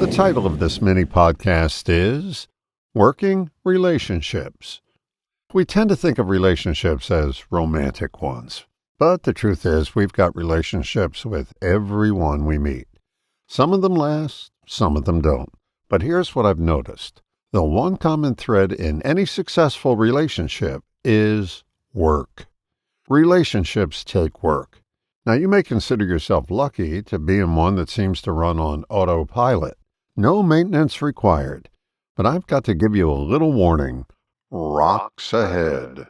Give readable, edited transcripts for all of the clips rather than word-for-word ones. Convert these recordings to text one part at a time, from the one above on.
The title of this mini podcast is Working Relationships. We tend to think of relationships as romantic ones, but the truth is we've got relationships with everyone we meet. Some of them last, some of them don't. But here's what I've noticed. The one common thread in any successful relationship is work. Relationships take work. Now, you may consider yourself lucky to be in one that seems to run on autopilot. No maintenance required. But I've got to give you a little warning. Rocks ahead.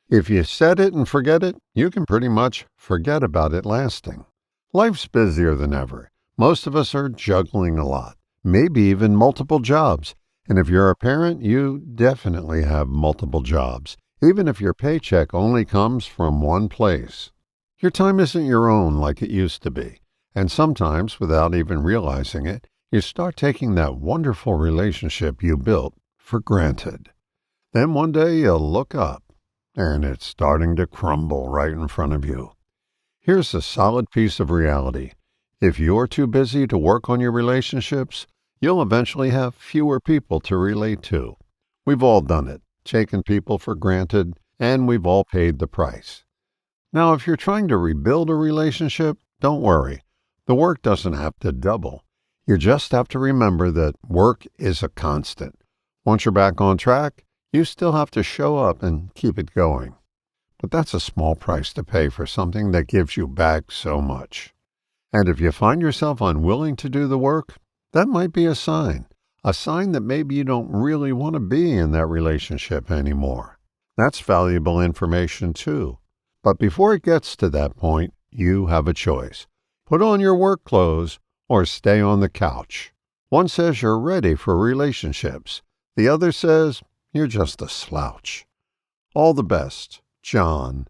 If you set it and forget it, you can pretty much forget about it lasting. Life's busier than ever. Most of us are juggling a lot, maybe even multiple jobs. And if you're a parent, you definitely have multiple jobs, even if your paycheck only comes from one place. Your time isn't your own like it used to be. And sometimes, without even realizing it, you start taking that wonderful relationship you built for granted. Then one day you'll look up, and it's starting to crumble right in front of you. Here's a solid piece of reality. If you're too busy to work on your relationships, you'll eventually have fewer people to relate to. We've all done it, taken people for granted, and we've all paid the price. Now, if you're trying to rebuild a relationship, don't worry. The work doesn't have to double. You just have to remember that work is a constant. Once you're back on track, you still have to show up and keep it going. But that's a small price to pay for something that gives you back so much. And if you find yourself unwilling to do the work, that might be a sign that maybe you don't really want to be in that relationship anymore. That's valuable information too. But before it gets to that point, you have a choice. Put on your work clothes or stay on the couch. One says you're ready for relationships. The other says you're just a slouch. All the best, John.